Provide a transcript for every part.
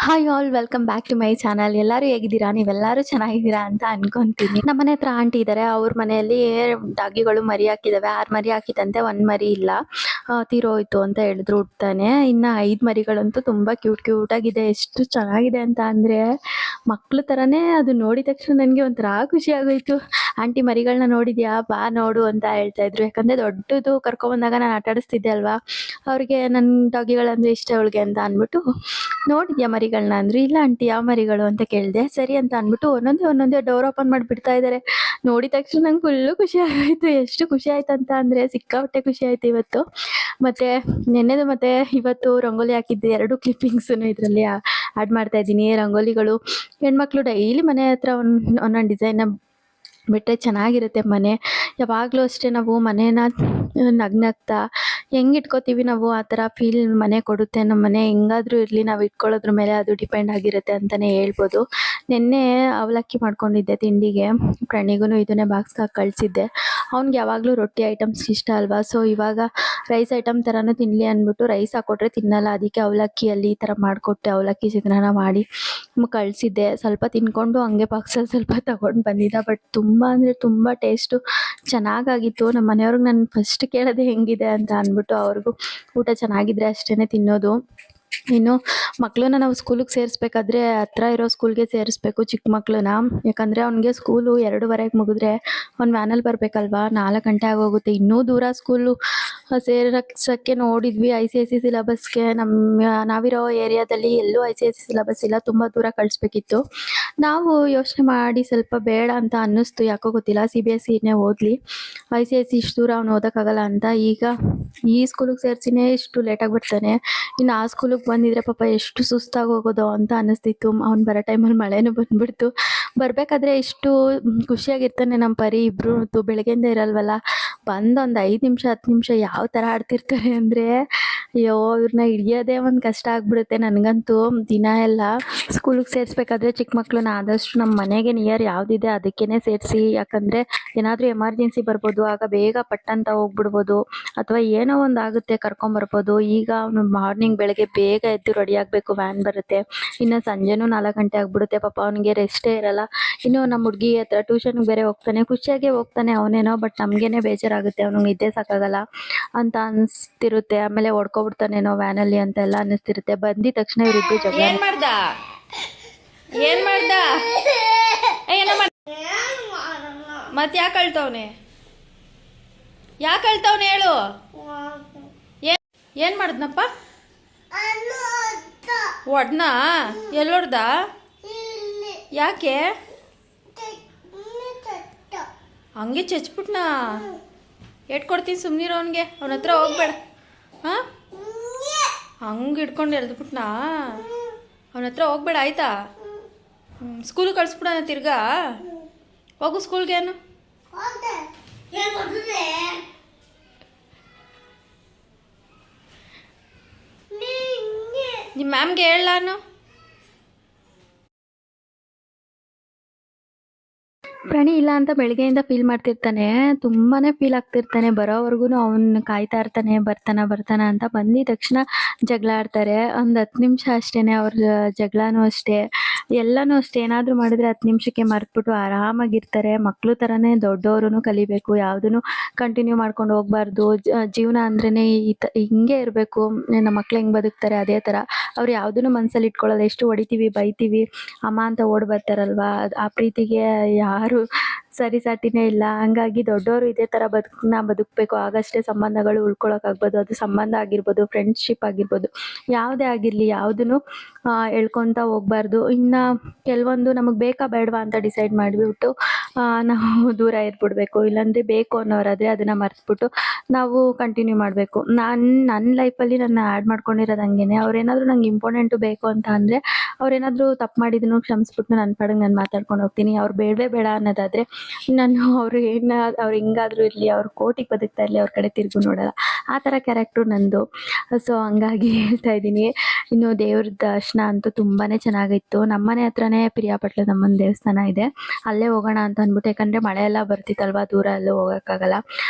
Hi all welcome back to my channel. ಎಲ್ಲರೂ ಹೇಗಿದ್ದೀರಾ? ನೀವೆಲ್ಲರೂ ಚೆನ್ನಾಗಿದ್ದೀರಾ ಅಂತ ಅನ್ಕೊಂತೀನಿ. ನಮ್ಮ ಮನೆ ಹತ್ರ ಆಂಟಿ ಇದ್ದಾರೆ. ಅವ್ರ ಮನೆಯಲ್ಲಿ ಡಾಗಿಗಳು ಮರಿ ಹಾಕಿದಾವೆ. 6 ಮರಿ ಹಾಕಿದಂತೆ, 1 ಮರಿ ಇಲ್ಲ, ತೀರೋಯ್ತು ಅಂತ ಹೇಳಿದ್ರು ಹುಟ್ತಾನೆ. ಇನ್ನು 5 ಮರಿಗಳಂತೂ ತುಂಬಾ ಕ್ಯೂಟ್ ಆಗಿದೆ. ಎಷ್ಟು ಚೆನ್ನಾಗಿದೆ ಅಂತ ಅಂದ್ರೆ ಮಕ್ಳ ತರನೇ ಅದು. ನೋಡಿದ ತಕ್ಷಣ ನನಗೆ ಒಂಥರ ಖುಷಿ ಆಗೋಯ್ತು. ಆಂಟಿ ಮರಿಗಳನ್ನ ನೋಡಿದ್ಯಾ, ಬಾ ನೋಡು ಅಂತ ಹೇಳ್ತಾ ಇದ್ರು. ಯಾಕಂದ್ರೆ ದೊಡ್ಡದು ಕರ್ಕೊಂಡ್ಬಂದಾಗ ನಾನು ಆಟ ಆಡಿಸ್ತಿದ್ದೆ ಅಲ್ವಾ, ಅವ್ರಿಗೆ ನನ್ನ ಡಾಗಿಗಳಂದ್ರೆ ಇಷ್ಟ ಅವಳಿಗೆ ಅಂತ ಅಂದ್ಬಿಟ್ಟು, ನೋಡಿದ್ಯಾ ಮರಿಗಳನ್ನ ಅಂದ್ರು. ಇಲ್ಲ ಆಂಟಿ, ಯಾವ ಮರಿಗಳು ಅಂತ ಕೇಳಿದೆ. ಸರಿ ಅಂತ ಅಂದ್ಬಿಟ್ಟು ಒಂದೊಂದೇ ಡೋರ್ ಓಪನ್ ಮಾಡಿ ಬಿಡ್ತಾ ಇದ್ದಾರೆ. ನೋಡಿದ ತಕ್ಷಣ ನಂಗೆ ಫುಲ್ಲು ಖುಷಿ ಆಗೋಯ್ತು. ಎಷ್ಟು ಖುಷಿ ಆಯ್ತು ಅಂತ ಅಂದ್ರೆ ಸಿಕ್ಕಾಪಟ್ಟೆ ಖುಷಿ ಆಯ್ತು ಇವತ್ತು. ಮತ್ತೆ ನೆನ್ನೆದು ಮತ್ತೆ ಇವತ್ತು ರಂಗೋಲಿ ಹಾಕಿದ್ದೆ. 2 ಕ್ಲಿಪ್ಪಿಂಗ್ಸನ್ನು ಇದರಲ್ಲಿ ಆಡ್ ಮಾಡ್ತಾ ಇದ್ದೀನಿ. ರಂಗೋಲಿಗಳು ಹೆಣ್ಮಕ್ಳು ಡೈಲಿ ಮನೆ ಹತ್ರ ಒಂದೊಂದು ಡಿಸೈನ್ ಬಿಟ್ಟರೆ ಚೆನ್ನಾಗಿರುತ್ತೆ ಮನೆ. ಯಾವಾಗಲೂ ಅಷ್ಟೇ ನಾವು ಮನೇನ ನಗ್ನಗ್ತಾ ಹೆಂಗೆ ಇಟ್ಕೋತೀವಿ ನಾವು, ಆ ಥರ ಫೀಲ್ ಮನೆ ಕೊಡುತ್ತೆ. ನಮ್ಮ ಮನೆ ಹೆಂಗಾದ್ರೂ ಇರಲಿ, ನಾವು ಇಟ್ಕೊಳ್ಳೋದ್ರ ಮೇಲೆ ಅದು ಡಿಪೆಂಡ್ ಆಗಿರುತ್ತೆ ಅಂತಲೇ ಹೇಳ್ಬೋದು. ನಿನ್ನೆ ಅವಲಕ್ಕಿ ಮಾಡ್ಕೊಂಡಿದ್ದೆ ತಿಂಡಿಗೆ. ಪ್ರಣೀಗೂ ಇದನ್ನೇ ಬಾಕ್ಸ್ಗೆ ಹಾಕಿ ಕಳಿಸಿದ್ದೆ. ಅವ್ನಿಗೆ ಯಾವಾಗಲೂ ರೊಟ್ಟಿ ಐಟಮ್ಸ್ ಇಷ್ಟ ಅಲ್ವಾ, ಸೊ ಇವಾಗ ರೈಸ್ ಐಟಮ್ ಥರನೂ ತಿನ್ನಲಿ ಅಂದ್ಬಿಟ್ಟು ರೈಸ್ ಹಾಕ್ಕೊಟ್ರೆ ತಿನ್ನಲ್ಲ. ಅದಕ್ಕೆ ಅವಲಕ್ಕಿಯಲ್ಲಿ ಈ ಥರ ಮಾಡಿಕೊಟ್ಟೆ. ಅವಲಕ್ಕಿ ಚಿತ್ರಾನ್ನ ಮಾಡಿ ಕಳಿಸಿದ್ದೆ. ಸ್ವಲ್ಪ ತಿನ್ಕೊಂಡು ಹಂಗೆ ಬಾಕ್ಸಲ್ಲಿ ಸ್ವಲ್ಪ ತಗೊಂಡು ಬಂದಿದ್ದ. ಬಟ್ ತುಂಬ ಅಂದರೆ ತುಂಬ ಟೇಸ್ಟು ಚೆನ್ನಾಗಾಗಿತ್ತು. ನಮ್ಮ ಮನೆಯವ್ರಿಗೆ ನಾನು ಫಸ್ಟ್ ಕೇಳೋದೇ ಹೆಂಗಿದೆ ಅಂತ ಅಂದ್ಬಿಟ್ಟು, ಅವ್ರಿಗೂ ಊಟ ಚೆನ್ನಾಗಿದ್ರೆ ಅಷ್ಟೇ ತಿನ್ನೋದು. ಇನ್ನು ಮಕ್ಕಳನ್ನ ನಾವು ಸ್ಕೂಲಿಗೆ ಸೇರಿಸ್ಬೇಕಾದ್ರೆ ಹತ್ರ ಇರೋ ಸ್ಕೂಲ್ಗೆ ಸೇರಿಸ್ಬೇಕು ಚಿಕ್ಕ ಮಕ್ಕಳನ್ನ. ಯಾಕಂದರೆ ಅವ್ನಿಗೆ ಸ್ಕೂಲು 2:15 ಮುಗಿದ್ರೆ ಅವ್ನು ವ್ಯಾನಲ್ಲಿ ಬರಬೇಕಲ್ವಾ, 4 ಗಂಟೆ ಆಗೋಗುತ್ತೆ. ಇನ್ನೂ ದೂರ ಸ್ಕೂಲು ಸೇರ್ಸೋಕ್ಕೆ ನೋಡಿದ್ವಿ. ICSE ಸಿಲೆಬಸ್ಗೆ ನಾವಿರೋ ಏರಿಯಾದಲ್ಲಿ ಎಲ್ಲೂ ICSE ಸಿಲೆಬಸ್ ಇಲ್ಲ, ತುಂಬ ದೂರ ಕಳಿಸ್ಬೇಕಿತ್ತು. ನಾವು ಯೋಚನೆ ಮಾಡಿ ಸ್ವಲ್ಪ ಬೇಡ ಅಂತ ಅನ್ನಿಸ್ತು, ಯಾಕೋ ಗೊತ್ತಿಲ್ಲ. CBSEನೇ ಓದಲಿ, ICSE ಇಷ್ಟು ದೂರ ಅವ್ನು ಓದೋಕ್ಕಾಗಲ್ಲ ಅಂತ ಈಗ ಈ ಸ್ಕೂಲಿಗೆ ಸೇರಿಸಿನೇ ಇಷ್ಟು ಲೇಟಾಗಿ ಬರ್ತಾನೆ. ಇನ್ನು ಆ ಸ್ಕೂಲಿಗೆ ಬಂದಿದ್ರೆ ಪಾಪ ಎಷ್ಟು ಸುಸ್ತಾಗಿ ಹೋಗೋದು ಅಂತ ಅನ್ನಿಸ್ತಿತ್ತು. ಅವ್ನು ಬರೋ ಟೈಮಲ್ಲಿ ಮಳೆನೂ ಬಂದ್ಬಿಡ್ತು. ಬರಬೇಕಾದ್ರೆ ಇಷ್ಟು ಖುಷಿಯಾಗಿರ್ತಾನೆ ನಮ್ಮ ಪರಿ. ಇಬ್ಬರು ಬೆಳಗ್ಗೆಯಿಂದ ಇರಲ್ವಲ್ಲ, ಬಂದು ಒಂದು 5 ನಿಮಿಷ 10 ನಿಮಿಷ ಯಾವ ಥರ ಆಡ್ತಿರ್ತಾರೆ ಅಂದರೆ, ಅಯ್ಯೋ ಇವ್ರನ್ನ ಹಿಡಿಯೋದೇ ಒಂದು ಕಷ್ಟ ಆಗ್ಬಿಡುತ್ತೆ ನನಗಂತೂ. ದಿನ ಎಲ್ಲ ಸ್ಕೂಲಿಗೆ ಸೇರಿಸ್ಬೇಕಾದ್ರೆ ಚಿಕ್ಕ ಮಕ್ಕಳನ್ನ ಆದಷ್ಟು ನಮ್ಮ ಮನೆಗೆ ನಿಯರ್ ಯಾವುದಿದೆ ಅದಕ್ಕೇ ಸೇರಿಸಿ. ಯಾಕಂದರೆ ಏನಾದರೂ ಎಮರ್ಜೆನ್ಸಿ ಬರ್ಬೋದು, ಆಗ ಬೇಗ ಪಟ್ಟಂತ ಹೋಗ್ಬಿಡ್ಬೋದು, ಅಥವಾ ಏನೋ ಒಂದು ಆಗುತ್ತೆ ಕರ್ಕೊಂಬರ್ಬೋದು. ಈಗ ಅವನು ಮಾರ್ನಿಂಗ್ ಬೆಳಗ್ಗೆ ಬೇಗ ಎದ್ದು ರೆಡಿ ಆಗಬೇಕು, ವ್ಯಾನ್ ಬರುತ್ತೆ. ಇನ್ನು ಸಂಜೆನೂ 4 ಗಂಟೆ ಆಗ್ಬಿಡುತ್ತೆ. ಪಾಪ ಅವನಿಗೆ ರೆಸ್ಟೇ ಇರಲ್ಲ. ಇನ್ನು ನಮ್ಮ ಹುಡುಗಿ ಹತ್ರ ಟ್ಯೂಷನ್ಗೆ ಬೇರೆ ಹೋಗ್ತಾನೆ. ಖುಷಿಯಾಗೆ ಹೋಗ್ತಾನೆ ಅವನೇನೋ, ಬಟ್ ನಮಗೇನೆ ಬೇಜಾರಾಗುತ್ತೆ. ಅವ್ನಿಗೆ ನಿದ್ದೆ ಸಾಕಾಗಲ್ಲ ಅಂತ ಅನಿಸ್ತಿರುತ್ತೆ. ಆಮೇಲೆ ಹೊಡ್ಕೊಬಿಡ್ತಾನೇನೋ ವ್ಯಾನಲ್ಲಿ ಅಂತೆಲ್ಲ ಅನ್ನಿಸ್ತಿರುತ್ತೆ. ಬಂದಿದ ತಕ್ಷಣ ಇವರಿಬ್ಬರು ಜಗಳ. ಏನ್ ಮಾಡ್ದ ಮತ್ತೆ ಯಾಕೆ ಅಳ್ತವ್ನೆ ಹೇಳು. ಏನ್ ಮಾಡಿದ್ನಪ್ಪ? ಒಡ್ನಾ? ಎಲ್ಲೊಡ್ದ? ಯಾಕೆ ಹಂಗೆ ಚಚ್ಬಿಟ್ನಾ? ಕೊಡ್ತೀನಿ ಸುಮ್ಮನಿರೋ ಅವನಿಗೆ. ಅವನ ಹತ್ರ ಹೋಗ್ಬೇಡ. ಹಾಂ, ಹಂಗೆ ಇಟ್ಕೊಂಡು ಎಳ್ದ್ಬಿಟ್ನಾ? ಅವನ ಹತ್ರ ಹೋಗ್ಬೇಡ ಆಯ್ತಾ? ಸ್ಕೂಲಿಗೆ ಕಳಿಸ್ಬಿಡೋಣ ತಿರ್ಗಾ. ಹೋಗು ಸ್ಕೂಲ್ಗೆ. ಏನು ನಿಮ್ಮ ಮ್ಯಾಮ್ಗೆ ಹೇಳ ನಾನು. ಪ್ರಾಣಿ ಇಲ್ಲ ಅಂತ ಬೆಳಗ್ಗೆಯಿಂದ ಫೀಲ್ ಮಾಡ್ತಿರ್ತಾನೆ. ತುಂಬಾನೇ ಫೀಲ್ ಆಗ್ತಿರ್ತಾನೆ. ಬರೋವರೆಗೂ ಅವನ್ನ ಕಾಯ್ತಾ ಇರ್ತಾನೆ, ಬರ್ತಾನ ಅಂತ. ಬಂದಿದ ತಕ್ಷಣ ಜಗಳ ಆಡ್ತಾರೆ. ಒಂದು 10 ನಿಮಿಷ ಅಷ್ಟೇನೆ ಅವ್ರ ಜಗಳನೂ ಅಷ್ಟೇ, ಎಲ್ಲನೂ ಅಷ್ಟೇ. ಏನಾದರೂ ಮಾಡಿದ್ರೆ 10 ನಿಮಿಷಕ್ಕೆ ಮರ್ತ್ಬಿಟ್ಟು ಆರಾಮಾಗಿರ್ತಾರೆ. ಮಕ್ಳು ಥರನೇ ದೊಡ್ಡವರು ಕಲಿಬೇಕು. ಯಾವುದನ್ನು ಕಂಟಿನ್ಯೂ ಮಾಡ್ಕೊಂಡು ಹೋಗ್ಬಾರ್ದು. ಜೀವನ ಅಂದ್ರೇ ಹಿಂಗೆ ಇರಬೇಕು. ನಮ್ಮ ಮಕ್ಳು ಹೆಂಗೆ ಬದುಕ್ತಾರೆ ಅದೇ ಥರ. ಅವ್ರು ಯಾವುದನ್ನು ಮನಸ್ಸಲ್ಲಿ ಇಟ್ಕೊಳ್ಳೋದು. ಎಷ್ಟು ಹೊಡಿತೀವಿ ಬೈತೀವಿ ಅಮ್ಮ ಅಂತ ಓಡ್ ಬರ್ತಾರಲ್ವಾ, ಆ ಪ್ರೀತಿಗೆ ಯಾರು ಸರಿ ಸಾಟಿನೇ ಇಲ್ಲ. ಹಂಗಾಗಿ ದೊಡ್ಡವರು ಇದೇ ಥರ ಬದುಕಬೇಕು. ಆಗಷ್ಟೇ ಸಂಬಂಧಗಳು ಉಳ್ಕೊಳಕ್ಕಾಗ್ಬೋದು. ಅದು ಸಂಬಂಧ ಆಗಿರ್ಬೋದು, ಫ್ರೆಂಡ್ಶಿಪ್ ಆಗಿರ್ಬೋದು, ಯಾವುದೇ ಆಗಿರಲಿ, ಯಾವುದನ್ನು ಹೇಳ್ಕೊತ ಹೋಗ್ಬಾರ್ದು. ಇನ್ನು ಕೆಲವೊಂದು ನಮಗೆ ಬೇಕಾ ಬೇಡವಾ ಅಂತ ಡಿಸೈಡ್ ಮಾಡಿಬಿಟ್ಟು ನಾವು ದೂರ ಇರ್ಬಿಡ್ಬೇಕು. ಇಲ್ಲಾಂದರೆ ಬೇಕು ಅನ್ನೋರಾದರೆ ಅದನ್ನು ಮರೆತ್ಬಿಟ್ಟು ನಾವು ಕಂಟಿನ್ಯೂ ಮಾಡಬೇಕು. ನನ್ನ ಲೈಫಲ್ಲಿ ನನ್ನ ಆ್ಯಡ್ ಮಾಡ್ಕೊಂಡಿರೋದು ಹಂಗೇನೆ. ಅವ್ರೇನಾದರೂ ನಂಗೆ ಇಂಪಾರ್ಟೆಂಟು ಬೇಕು ಅಂತ ಅಂದರೆ, ಅವ್ರೇನಾದರೂ ತಪ್ಪು ಮಾಡಿದ್ರು ಕ್ಷಮಿಸ್ಬಿಟ್ಟು ನನ್ನ ಪಾಡಿಗೆ ನಾನು ಮಾತಾಡ್ಕೊಂಡು ಹೋಗ್ತೀನಿ. ಅವ್ರು ಬೇಡವೇ ಬೇಡ ಅನ್ನೋದಾದರೆ ನಾನು ಅವ್ರು ಹಿಂಗಾದರೂ ಇರಲಿ, ಅವ್ರು ಕೋಟಿಗೆ ಬದುಕ್ತಾ ಇರಲಿ, ಅವ್ರ ಕಡೆ ತಿರುಗು ನೋಡಲ್ಲ. ಆ ಥರ ಕ್ಯಾರೆಕ್ಟ್ರು ನಂದು. ಸೊ ಹಂಗಾಗಿ ಹೇಳ್ತಾ ಇದ್ದೀನಿ. ಇನ್ನು ದೇವ್ರ ದರ್ಶನ ಅಂತೂ ತುಂಬಾ ಚೆನ್ನಾಗಿತ್ತು. ನಮ್ಮನೆ ಹತ್ರನೇ ಪಿರಿಯಾಪಟ್ಟಣದಮ್ಮನ ದೇವಸ್ಥಾನ ಇದೆ, ಅಲ್ಲೇ ಹೋಗೋಣ ಅಂತ ಅಂದ್ಬಿಟ್ಟು. ಯಾಕಂದರೆ ಮಳೆ ಎಲ್ಲ ಬರ್ತಿತ್ತಲ್ವ, ದೂರ ಎಲ್ಲೂ ಹೋಗೋಕ್ಕಾಗಲ್ಲ.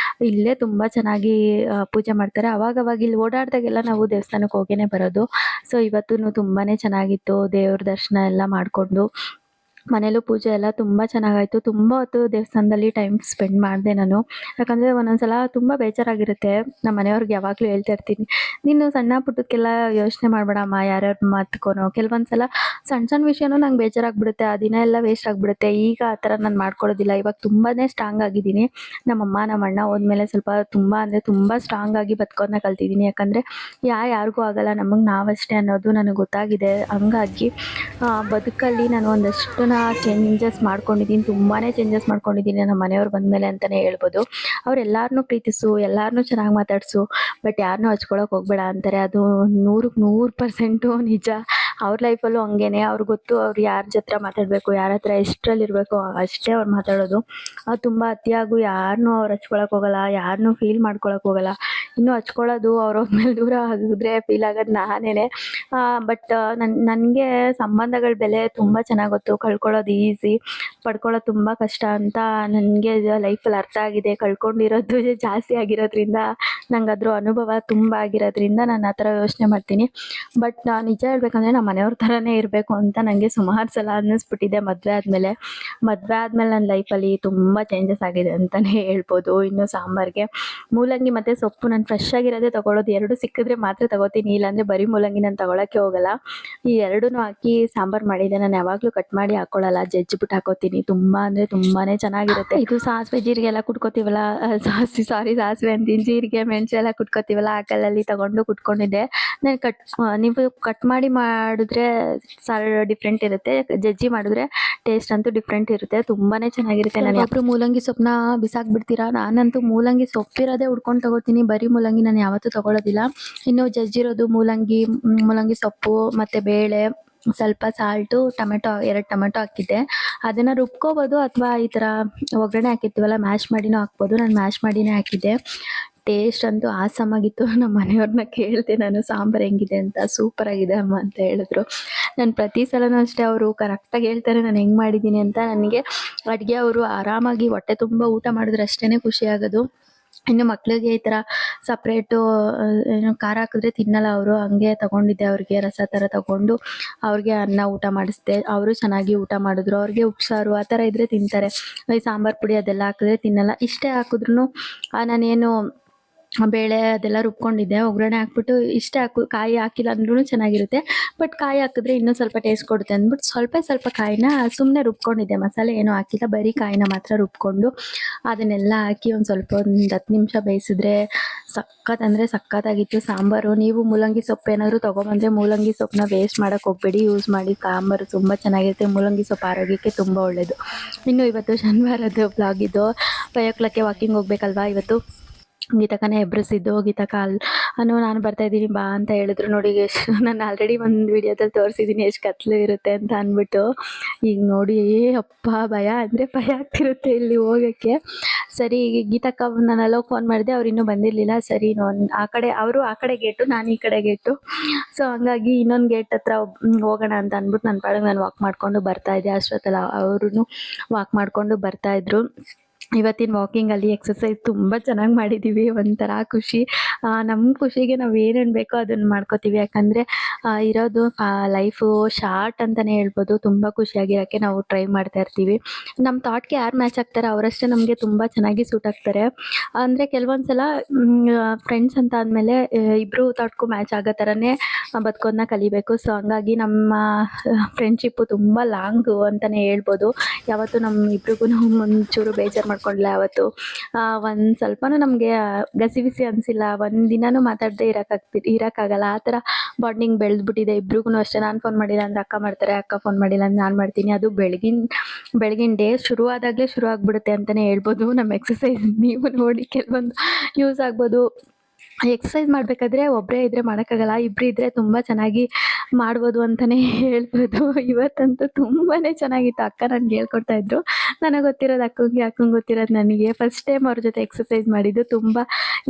ಇಲ್ಲೇ ತುಂಬ ಚೆನ್ನಾಗಿ ಪೂಜೆ ಮಾಡ್ತಾರೆ. ಅವಾಗವಾಗ ಇಲ್ಲಿ ಓಡಾಡ್ದಾಗೆಲ್ಲ ನಾವು ದೇವಸ್ಥಾನಕ್ಕೆ ಹೋಗೇನೆ ಬರೋದು. ಸೊ ಇವತ್ತೂ ತುಂಬಾ ಚೆನ್ನಾಗಿತ್ತು. ದೇವ್ರ ದರ್ಶನ ಎಲ್ಲ ಮಾಡಿಕೊಂಡು ಮನೇಲೂ ಪೂಜೆ ಎಲ್ಲ ತುಂಬ ಚೆನ್ನಾಗಾಯಿತು. ತುಂಬ ಹೊತ್ತು ದೇವಸ್ಥಾನದಲ್ಲಿ ಟೈಮ್ ಸ್ಪೆಂಡ್ ಮಾಡಿದೆ ನಾನು. ಯಾಕಂದರೆ ಒಂದೊಂದ್ಸಲ ತುಂಬ ಬೇಜಾರಾಗಿರುತ್ತೆ. ನಮ್ಮ ಮನೆಯವ್ರಿಗೆ ಯಾವಾಗಲೂ ಹೇಳ್ತಾ ಇರ್ತೀನಿ, ನೀನು ಸಣ್ಣ ಪುಟ್ಟಕ್ಕೆಲ್ಲ ಯೋಚನೆ ಮಾಡಬೇಡಮ್ಮ, ಯಾರ್ಯಾರ ಮಾತ್ಕೋನೋ. ಕೆಲವೊಂದು ಸಲ ಸಣ್ಣ ಸಣ್ಣ ವಿಷಯನೂ ನಂಗೆ ಬೇಜಾರಾಗ್ಬಿಡುತ್ತೆ, ಆ ದಿನ ಎಲ್ಲ ವೇಸ್ಟ್ ಆಗಿಬಿಡುತ್ತೆ. ಈಗ ಆ ಥರ ನಾನು ಮಾಡ್ಕೊಳ್ಳೋದಿಲ್ಲ. ಇವಾಗ ತುಂಬಾ ಸ್ಟ್ರಾಂಗ್ ಆಗಿದ್ದೀನಿ. ನಮ್ಮಮ್ಮ ನಮ್ಮ ಅಣ್ಣ ಹೋದ್ಮೇಲೆ ಸ್ವಲ್ಪ ತುಂಬ ಸ್ಟ್ರಾಂಗ್ ಆಗಿ ಬದುಕೋದನ್ನ ಕಲ್ತಿದ್ದೀನಿ. ಯಾಕಂದರೆ ಯಾರಿಗೂ ಆಗಲ್ಲ, ನಮಗೆ ನಾವಷ್ಟೇ ಅನ್ನೋದು ನನಗೆ ಗೊತ್ತಾಗಿದೆ. ಹಂಗಾಗಿ ಬದುಕಲ್ಲಿ ನಾನು ಒಂದಷ್ಟು ಚೇಂಜಸ್ ಮಾಡ್ಕೊಂಡಿದ್ದೀನಿ, ತುಂಬಾ ಚೇಂಜಸ್ ಮಾಡ್ಕೊಂಡಿದ್ದೀನಿ ನಮ್ಮ ಮನೆಯವ್ರು ಬಂದಮೇಲೆ ಅಂತಲೇ ಹೇಳ್ಬೋದು. ಅವ್ರು ಎಲ್ಲರನ್ನೂ ಪ್ರೀತಿಸು, ಎಲ್ಲರನ್ನೂ ಚೆನ್ನಾಗಿ ಮಾತಾಡಿಸು, ಬಟ್ ಯಾರನ್ನೂ ಹಚ್ಕೊಳಕ್ಕೆ ಹೋಗಬೇಡ ಅಂತಾರೆ. ಅದು 100% ನಿಜ. ಅವ್ರ ಲೈಫಲ್ಲೂ ಹಂಗೇನೆ. ಅವ್ರಿಗೆ ಗೊತ್ತು ಅವ್ರು ಯಾರ ಜೊತೆ ಮಾತಾಡಬೇಕು, ಯಾರ ಹತ್ರ ಎಷ್ಟರಲ್ಲಿರಬೇಕು ಅಷ್ಟೇ ಅವ್ರು ಮಾತಾಡೋದು. ಅವ್ರು ತುಂಬ ಅತಿಯಾಗೂ ಯಾರನ್ನೂ ಅವ್ರು ಹಚ್ಕೊಳಕ್ಕೆ ಹೋಗಲ್ಲ, ಯಾರನ್ನೂ ಫೀಲ್ ಮಾಡ್ಕೊಳಕ್ಕೆ ಹೋಗಲ್ಲ. ಇನ್ನೂ ಹಚ್ಕೊಳ್ಳೋದು ಅವ್ರ ಮೇಲೆ ದೂರ ಆಗಿದ್ರೆ ಫೀಲ್ ಆಗೋದು ನಾನೇನೆ. ಬಟ್ ನನಗೆ ಸಂಬಂಧಗಳ ಬೆಲೆ ತುಂಬ ಚೆನ್ನಾಗಿ ಗೊತ್ತು. ಕಳ್ಕೊಳ್ಳೋದು ಈಸಿ, ಪಡ್ಕೊಳ್ಳೋದು ತುಂಬ ಕಷ್ಟ ಅಂತ ನನಗೆ ಲೈಫಲ್ಲಿ ಅರ್ಥ ಆಗಿದೆ. ಕಳ್ಕೊಂಡಿರೋದು ಜಾಸ್ತಿ ಆಗಿರೋದ್ರಿಂದ, ನಂಗೆ ಅದ್ರ ಅನುಭವ ತುಂಬ ಆಗಿರೋದ್ರಿಂದ ನಾನು ಆ ಥರ ಯೋಚನೆ ಮಾಡ್ತೀನಿ. ಬಟ್ ನಿಜ ಹೇಳ್ಬೇಕಂದ್ರೆ ನಮ್ಮ ಮನೆಯವ್ರ ಥರನೇ ಇರಬೇಕು ಅಂತ ನನಗೆ ಸುಮಾರು ಸಲ ಅನ್ನಿಸ್ಬಿಟ್ಟಿದೆ. ಮದುವೆ ಆದಮೇಲೆ ನನ್ನ ಲೈಫಲ್ಲಿ ತುಂಬ ಚೇಂಜಸ್ ಆಗಿದೆ ಅಂತಲೇ ಹೇಳ್ಬೋದು. ಇನ್ನು ಸಾಂಬಾರಿಗೆ ಮೂಲಂಗಿ ಮತ್ತು ಸೊಪ್ಪು ನಾನು ಫ್ರೆಶ್ ಆಗಿರೋದೇ ತೊಗೊಳ್ಳೋದು. ಎರಡು ಸಿಕ್ಕಿದ್ರೆ ಮಾತ್ರ ತೊಗೋತೀನಿ, ಇಲ್ಲಾಂದರೆ ಬರೀ ಮೂಲಂಗಿ ನಾನು ತೊಗೊಳಕ್ಕೆ ಹೋಗಲ್ಲ. ಈ ಎರಡೂ ಹಾಕಿ ಸಾಂಬಾರು ಮಾಡಿದೆ. ನಾನು ಯಾವಾಗಲೂ ಕಟ್ ಮಾಡಿ ಹಾಕ್ಕೊಳ್ಳಲ್ಲ, ಜಜ್ಜಿಬಿಟ್ಟು ಹಾಕೋತೀನಿ. ತುಂಬ ಅಂದರೆ ತುಂಬಾ ಚೆನ್ನಾಗಿರುತ್ತೆ. ಇದು ಸಾಸಿವೆ ಜೀರಿಗೆ ಎಲ್ಲ ಕುಟ್ಕೋತೀವಲ್ಲ, ಸಾಸಿವೆ ಅಂತೀನಿ, ಜೀರಿಗೆ ಮೆಣಸು ಎಲ್ಲ ಕುಟ್ಕೋತೀವಲ್ಲ, ಆ ಕಲ್ಲಲ್ಲಿ ತೊಗೊಂಡು ಕುಟ್ಕೊಂಡಿದ್ದೆ. ನಾನು ನೀವು ಕಟ್ ಮಾಡಿ ಮಾಡಿದ್ರೆ ಡಿಫ್ರೆಂಟ್ ಇರುತ್ತೆ, ಜಜ್ಜಿ ಮಾಡಿದ್ರೆ ಟೇಸ್ಟ್ ಅಂತೂ ಡಿಫ್ರೆಂಟ್ ಇರುತ್ತೆ, ತುಂಬಾ ಚೆನ್ನಾಗಿರುತ್ತೆ. ನಾನು ಒಬ್ಬರು ಮೂಲಂಗಿ ಸೊಪ್ಪನ್ನ ಬಿಸಾಕ್ಬಿಡ್ತೀರಾ, ನಾನಂತೂ ಮೂಲಂಗಿ ಸೊಪ್ಪಿರೋದೇ ಹುಡ್ಕೊಂಡು ತೊಗೋತೀನಿ. ಬರೀ ಮೂಲಂಗಿ ನಾನು ಯಾವತ್ತೂ ತೊಗೊಳೋದಿಲ್ಲ. ಇನ್ನು ಜಜ್ಜಿರೋದು ಮೂಲಂಗಿ ಸೊಪ್ಪು ಮತ್ತು ಬೇಳೆ, ಸ್ವಲ್ಪ ಸಾಲ್ಟು, ಟೊಮೆಟೊ 2 ಟೊಮೆಟೊ ಹಾಕಿದ್ದೆ. ಅದನ್ನು ರುಬ್ಕೋಬೋದು, ಅಥವಾ ಈ ಥರ ಒಗ್ಗರಣೆ ಹಾಕಿರ್ತೀವಲ್ಲ ಮ್ಯಾಶ್ ಮಾಡಿನೂ ಹಾಕ್ಬೋದು. ನಾನು ಮ್ಯಾಶ್ ಮಾಡಿನೇ ಹಾಕಿದ್ದೆ. ಟೇಸ್ಟ್ ಅಂತೂ ಆಸಮಾಗಿತ್ತು. ನಮ್ಮ ಮನೆಯವ್ರನ್ನ ಕೇಳಿದೆ ನಾನು, ಸಾಂಬಾರು ಹೆಂಗಿದೆ ಅಂತ. ಸೂಪರಾಗಿದೆ ಅಮ್ಮ ಅಂತ ಹೇಳಿದ್ರು. ನಾನು ಪ್ರತಿ ಸಲನೂ ಅಷ್ಟೇ, ಅವರು ಕರೆಕ್ಟಾಗಿ ಹೇಳ್ತಾರೆ ನಾನು ಹೆಂಗೆ ಮಾಡಿದ್ದೀನಿ ಅಂತ. ನನಗೆ ಅಡುಗೆ ಅವರು ಆರಾಮಾಗಿ ಹೊಟ್ಟೆ ತುಂಬ ಊಟ ಮಾಡಿದ್ರೆ ಅಷ್ಟೇ ಖುಷಿಯಾಗೋದು. ಇನ್ನು ಮಕ್ಕಳಿಗೆ ಈ ಥರ ಸಪ್ರೇಟು ಏನು ಖಾರ ಹಾಕಿದ್ರೆ ತಿನ್ನಲ್ಲ ಅವರು. ಹಂಗೆ ತೊಗೊಂಡಿದ್ದೆ ಅವ್ರಿಗೆ ರಸ ಥರ ತೊಗೊಂಡು ಅವ್ರಿಗೆ ಅನ್ನ ಊಟ ಮಾಡಿಸಿದೆ. ಅವರು ಚೆನ್ನಾಗಿ ಊಟ ಮಾಡಿದ್ರು. ಅವ್ರಿಗೆ ಉಪ್ಸಾರು ಆ ಥರ ಇದ್ದರೆ ತಿಂತಾರೆ. ಈ ಸಾಂಬಾರು ಪುಡಿ ಅದೆಲ್ಲ ಹಾಕಿದ್ರೆ ತಿನ್ನಲ್ಲ. ಇಷ್ಟೇ ಹಾಕಿದ್ರೂ ನಾನೇನು ಬೇಳೆ ಅದೆಲ್ಲ ರುಬ್ಕೊಂಡಿದ್ದೆ, ಒಗ್ಗರಣೆ ಹಾಕ್ಬಿಟ್ಟು ಇಷ್ಟೇ ಕಾಯಿ ಹಾಕಿಲ್ಲ ಅಂದ್ರೂ ಚೆನ್ನಾಗಿರುತ್ತೆ. ಬಟ್ ಕಾಯಿ ಹಾಕಿದ್ರೆ ಇನ್ನೂ ಸ್ವಲ್ಪ ಟೇಸ್ಟ್ ಕೊಡುತ್ತೆ ಅಂದ್ಬಿಟ್ಟು ಸ್ವಲ್ಪ ಕಾಯಿನ ಸುಮ್ಮನೆ ರುಬ್ಕೊಂಡಿದ್ದೆ. ಮಸಾಲೆ ಏನೂ ಹಾಕಿಲ್ಲ, ಬರೀ ಕಾಯಿನ ಮಾತ್ರ ರುಬ್ಕೊಂಡು ಅದನ್ನೆಲ್ಲ ಹಾಕಿ ಒಂದು 10 ನಿಮಿಷ ಬೇಯಿಸಿದ್ರೆ ಸಖತ್ತಾಗಿತ್ತು ಸಾಂಬಾರು. ನೀವು ಮೂಲಂಗಿ ಸೊಪ್ಪು ಏನಾದರೂ ತೊಗೊಬಂದರೆ ಮೂಲಂಗಿ ಸೊಪ್ಪನ್ನ ವೇಸ್ಟ್ ಮಾಡೋಕ್ಕೆ ಹೋಗಬೇಡಿ, ಯೂಸ್ ಮಾಡಿ. ಸಾಂಬಾರು ತುಂಬ ಚೆನ್ನಾಗಿರುತ್ತೆ. ಮೂಲಂಗಿ ಸೊಪ್ಪು ಆರೋಗ್ಯಕ್ಕೆ ತುಂಬ ಒಳ್ಳೆಯದು. ಇನ್ನು ಇವತ್ತು ಶನಿವಾರದ ಬ್ಲಾಗ್ ಇದು. 5 o'clockಗೆ ವಾಕಿಂಗ್ ಹೋಗ್ಬೇಕಲ್ವಾ ಇವತ್ತು. ಗೀತಕ್ಕನೇ ಎಬ್ರಿಸಿದ್ದು. ಗೀತಕ್ಕ ನಾನು ಬರ್ತಾಯಿದ್ದೀನಿ ಬಾ ಅಂತ ಹೇಳಿದ್ರು. ನೋಡಿ ಎಷ್ಟು, ನಾನು ಆಲ್ರೆಡಿ ಒಂದು ವಿಡಿಯೋದಲ್ಲಿ ತೋರಿಸಿದ್ದೀನಿ ಎಷ್ಟು ಕತ್ಲು ಇರುತ್ತೆ ಅಂತ ಅಂದ್ಬಿಟ್ಟು. ಈಗ ನೋಡಿ ಅಪ್ಪ ಭಯ ಆಗ್ತಿರುತ್ತೆ ಇಲ್ಲಿ ಹೋಗೋಕ್ಕೆ. ಸರಿ, ಗೀತಕ್ಕ ನಾನೆಲ್ಲೋ ಫೋನ್ ಮಾಡಿದೆ, ಅವ್ರು ಇನ್ನೂ ಬಂದಿರಲಿಲ್ಲ. ಸರಿ ಅವರು ಆ ಕಡೆ ಗೇಟು, ನಾನು ಈ ಕಡೆ ಗೇಟು. ಸೊ ಹಂಗಾಗಿ ಇನ್ನೊಂದು ಗೇಟ್ ಹತ್ರ ಹೋಗೋಣ ಅಂತ ಅಂದ್ಬಿಟ್ಟು ನನ್ನ ಪಾಡಿಗೆ ನಾನು ವಾಕ್ ಮಾಡಿಕೊಂಡು ಬರ್ತಾಯಿದ್ದೆ. ಅಷ್ಟೊತ್ತಲ್ಲ ಅವರು ವಾಕ್ ಮಾಡಿಕೊಂಡು ಬರ್ತಾಯಿದ್ರು. ಇವತ್ತಿನ ವಾಕಿಂಗಲ್ಲಿ ಎಕ್ಸಸೈಸ್ ತುಂಬ ಚೆನ್ನಾಗಿ ಮಾಡಿದ್ದೀವಿ. ಒಂಥರ ಖುಷಿ. ನಮ್ಮ ಖುಷಿಗೆ ನಾವು ಏನೇನು ಬೇಕೋ ಅದನ್ನು ಮಾಡ್ಕೋತೀವಿ. ಯಾಕಂದರೆ ಇರೋದು ಲೈಫು ಶಾರ್ಟ್ ಅಂತಲೇ ಹೇಳ್ಬೋದು. ತುಂಬ ಖುಷಿಯಾಗಿರೋಕ್ಕೆ ನಾವು ಟ್ರೈ ಮಾಡ್ತಾ ಇರ್ತೀವಿ. ನಮ್ಮ ಥಾಟ್ಗೆ ಯಾರು ಮ್ಯಾಚ್ ಆಗ್ತಾರೆ ಅವರಷ್ಟೇ ನಮಗೆ ತುಂಬ ಚೆನ್ನಾಗಿ ಸೂಟ್ ಆಗ್ತಾರೆ. ಅಂದರೆ ಕೆಲವೊಂದು ಸಲ ಫ್ರೆಂಡ್ಸ್ ಅಂತ ಆದಮೇಲೆ ಇಬ್ಬರು ಥಾಟ್ಗೂ ಮ್ಯಾಚ್ ಆಗೋ ಥರನೇ ಬದುಕೋದನ್ನ ಕಲಿಬೇಕು. ಸೊ ಹಂಗಾಗಿ ನಮ್ಮ ಫ್ರೆಂಡ್ಶಿಪ್ಪು ತುಂಬ ಲಾಂಗು ಅಂತಲೇ ಹೇಳ್ಬೋದು. ಯಾವತ್ತೂ ನಮ್ಮ ಇಬ್ರಿಗೂ ಒಂಚೂರು ಬೇಜಾರು ಮಾಡ್ಕೊಂಡಿಲ್ಲ ಯಾವತ್ತು. ಒಂದು ಸ್ವಲ್ಪನೂ ನಮಗೆ ಗಸಿಬಿಸಿ ಅನಿಸಿಲ್ಲ. ಒಂದು ದಿನನೂ ಮಾತಾಡದೆ ಇರೋಕ್ಕಾಗಲ್ಲ. ಆ ಥರ ಬಾಂಡಿಂಗ್ ಬೆಳೆದ್ಬಿಟ್ಟಿದೆ ಇಬ್ರಿಗೂ ಅಷ್ಟೇ. ನಾನು ಫೋನ್ ಮಾಡಿಲ್ಲ ಅಂದರೆ ಅಕ್ಕ ಮಾಡ್ತಾರೆ, ಅಕ್ಕ ಫೋನ್ ಮಾಡಿಲ್ಲ ಅಂದರೆ ನಾನು ಮಾಡ್ತೀನಿ. ಅದು ಬೆಳಗಿನ ಡೇ ಶುರುವಾದಾಗಲೇ ಶುರು ಆಗಿಬಿಡುತ್ತೆ ಅಂತಲೇ ಹೇಳ್ಬೋದು. ನಮ್ಮ ಎಕ್ಸಸೈಸ್ ನೀವು ನೋಡಿ ಕೆಲವೊಂದು ಯೂಸ್ ಆಗ್ಬೋದು. ಎಕ್ಸಸೈಸ್ ಮಾಡಬೇಕಾದ್ರೆ ಒಬ್ಬರೇ ಇದ್ದರೆ ಮಾಡೋಕ್ಕಾಗಲ್ಲ, ಇಬ್ಬರು ಇದ್ದರೆ ತುಂಬ ಚೆನ್ನಾಗಿ ಮಾಡ್ಬೋದು ಅಂತಲೇ ಹೇಳ್ಬೋದು. ಇವತ್ತಂತೂ ತುಂಬಾ ಚೆನ್ನಾಗಿತ್ತು. ಅಕ್ಕ ನನ್ಗೆ ಹೇಳ್ಕೊಡ್ತಾ ಇದ್ರು. ನನಗೆ ಗೊತ್ತಿರೋದು ಅಕ್ಕಂಗೆ, ಅಕ್ಕಂಗೆ ಗೊತ್ತಿರೋದು ನನಗೆ. ಫಸ್ಟ್ ಟೈಮ್ ಅವ್ರ ಜೊತೆ ಎಕ್ಸಸೈಸ್ ಮಾಡಿದ್ದು. ತುಂಬ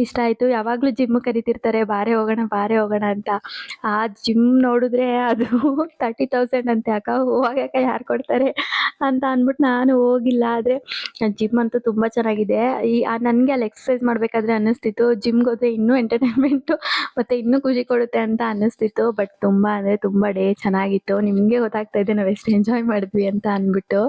ಇಷ್ಟ ಆಯಿತು. ಯಾವಾಗಲೂ ಜಿಮ್ಮಿಗೆ ಕರಿತಿರ್ತಾರೆ, ಬಾರೆ ಹೋಗೋಣ ಬಾರೆ ಹೋಗೋಣ ಅಂತ. ಆ ಜಿಮ್ ನೋಡಿದ್ರೆ ಅದು 30,000 ಅಂತೆ. ಅಕ್ಕ ಹೋಗಕ್ಕ ಯಾರು ಕೊಡ್ತಾರೆ ಅಂತ ಅಂದ್ಬಿಟ್ಟು ನಾನು ಹೋಗಿಲ್ಲ. ಆದರೆ ಜಿಮ್ ಅಂತೂ ತುಂಬ ಚೆನ್ನಾಗಿದೆ. ನನಗೆ ಅಲ್ಲಿ ಎಕ್ಸಸೈಸ್ ಮಾಡಬೇಕಾದ್ರೆ ಅನ್ನಿಸ್ತಿತ್ತು, ಜಿಮ್ಗೆ ಹೋದರೆ ಇನ್ನೂ ಎಂಟರ್ಟೈನ್ಮೆಂಟು ಮತ್ತು ಇನ್ನೂ ಖುಷಿ ಕೊಡುತ್ತೆ ಅಂತ ಅನ್ನಿಸ್ತಿತ್ತು. ಬಟ್ ತುಂಬ ಅಂದರೆ ತುಂಬ ಡೇ ಚೆನ್ನಾಗಿತ್ತು. ನಿಮಗೆ ಗೊತ್ತಾಗ್ತಾ ಇದೆ ನಾವು ಎಷ್ಟು ಎಂಜಾಯ್ ಮಾಡಿದ್ವಿ ಅಂತ ಅಂದ್ಬಿಟ್ಟು.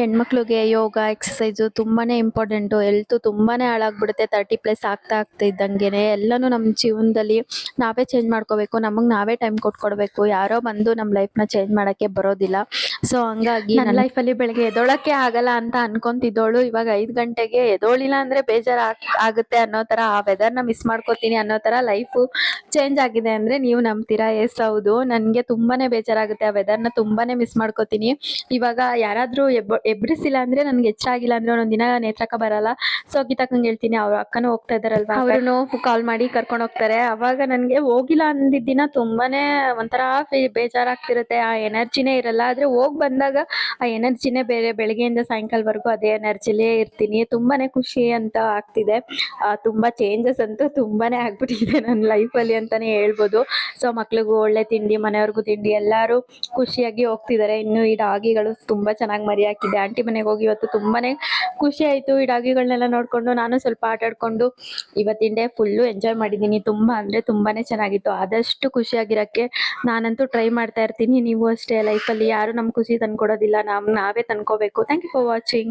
ಹೆಣ್ಮಕ್ಳಿಗೆ ಯೋಗ ಎಕ್ಸಸೈಸು ತುಂಬಾನೇ ಇಂಪಾರ್ಟೆಂಟು. ಹೆಲ್ತ್ ತುಂಬಾನೇ ಹಾಳಾಗ್ಬಿಡುತ್ತೆ 30+ ಆಗ್ತಾ ಇದ್ದಂಗೆನೆ. ಎಲ್ಲಾನು ನಮ್ಮ ಜೀವನದಲ್ಲಿ ನಾವೇ ಚೇಂಜ್ ಮಾಡ್ಕೋಬೇಕು. ನಮಗೆ ನಾವೇ ಟೈಮ್ ಕೊಟ್ಕೊಡ್ಬೇಕು. ಯಾರೋ ಬಂದು ನಮ್ಮ ಲೈಫ್ನ ಚೇಂಜ್ ಮಾಡಕ್ಕೆ ಬರೋದಿಲ್ಲ. ಸೊ ಹಂಗಾಗಿ ನನ್ನ ಲೈಫಲ್ಲಿ ಬೆಳಗ್ಗೆ ಎದ್ದೋಳಕ್ಕೆ ಆಗಲ್ಲ ಅಂತ ಅನ್ಕೊಂತಿದ್ದೋಳು ಇವಾಗ 5 ಗಂಟೆಗೆ ಎದ್ದೋಳಿಲ್ಲ ಅಂದ್ರೆ ಬೇಜಾರು ಆಗುತ್ತೆ ಅನ್ನೋ ಥರ, ಆ ವೆದರ್ನ ಮಿಸ್ ಮಾಡ್ಕೋತೀನಿ ಅನ್ನೋ ಥರ ಲೈಫು ಚೇಂಜ್ ಆಗಿದೆ ಅಂದರೆ ನೀವು ನಂಬ್ತೀರಾ? ಎಸ್ ಹೌದು, ನನಗೆ ತುಂಬಾನೇ ಬೇಜಾರಾಗುತ್ತೆ. ಆ ವೆದರ್ನ ತುಂಬಾನೇ ಮಿಸ್ ಮಾಡ್ಕೋತೀನಿ. ಇವಾಗ ಯಾರಾದರೂ ಎಬ್ರಿಸಿಲ್ಲ ಅಂದ್ರೆ ನನ್ಗೆ ಎಚ್ಚರಾಗಿಲ್ಲ ಅಂದ್ರೆ ಒಂದೊಂದು ದಿನ ನೇತ್ರಕ್ಕ ಬರಲ್ಲ. ಸೊ ಗೀತಕ್ಕಂಗೆ ಹೇಳ್ತೀನಿ, ಅವ್ರ ಅಕ್ಕನೂ ಹೋಗ್ತಾ ಇದ್ದಾರಲ್ವಾ, ಅವ್ರೂ ಕಾಲ್ ಮಾಡಿ ಕರ್ಕೊಂಡು ಹೋಗ್ತಾರೆ. ಅವಾಗ ನನಗೆ ಹೋಗಿಲ್ಲ ಅಂದಿದ್ದ ದಿನ ತುಂಬಾನೇ ಒಂಥರ ಬೇಜಾರಾಗ್ತಿರುತ್ತೆ. ಆ ಎನರ್ಜಿನೇ ಇರಲ್ಲ. ಆದ್ರೆ ಹೋಗಿ ಬಂದಾಗ ಆ ಎನರ್ಜಿನೇ ಬೇರೆ. ಬೆಳಗ್ಗೆಯಿಂದ ಸಾಯಂಕಾಲವರೆಗೂ ಅದೇ ಎನರ್ಜಿಲೇ ಇರ್ತೀನಿ. ತುಂಬಾನೇ ಖುಷಿ ಅಂತ ಆಗ್ತಿದೆ. ತುಂಬಾ ಚೇಂಜಸ್ ಅಂತೂ ತುಂಬಾನೇ ಆಗ್ಬಿಟ್ಟಿದೆ ನನ್ನ ಲೈಫಲ್ಲಿ ಅಂತಾನೆ ಹೇಳ್ಬೋದು. ಸೊ ಮಕ್ಳಿಗೂ ಒಳ್ಳೆ ತಿಂಡಿ, ಮನೆಯವ್ರಿಗೂ ತಿಂಡಿ, ಎಲ್ಲರೂ ಖುಷಿಯಾಗಿ ಹೋಗ್ತಿದ್ದಾರೆ. ಇನ್ನು ಈ ಡಾಗಿಗಳು ತುಂಬಾ ಚೆನ್ನಾಗಿ ಮರಿ ಹಾಕಿದೆ. ಆಂಟಿ ಮನೆಗೆ ಹೋಗಿ ಇವತ್ತು ತುಂಬಾನೇ ಖುಷಿ ಆಯ್ತು. ಈ ಡಾಗಿಗಳನ್ನೆಲ್ಲ ನೋಡ್ಕೊಂಡು ನಾನು ಸ್ವಲ್ಪ ಆಟ ಆಡ್ಕೊಂಡು ಇವತ್ತಿನ ಡೇ ಫುಲ್ಲು ಎಂಜಾಯ್ ಮಾಡಿದ್ದೀನಿ. ತುಂಬಾ ಅಂದ್ರೆ ತುಂಬಾನೇ ಚೆನ್ನಾಗಿತ್ತು. ಆದಷ್ಟು ಖುಷಿಯಾಗಿರಕ್ಕೆ ನಾನಂತೂ ಟ್ರೈ ಮಾಡ್ತಾ ಇರ್ತೀನಿ. ನೀವು ಅಷ್ಟೇ, ಲೈಫಲ್ಲಿ ಯಾರು ನಮ್ಗೆ ಖುಷಿ ತಂದ್ಕೊಡೋದಿಲ್ಲ, ನಾವೇ ತಂದ್ಕೋಬೇಕು. Thank you for watching.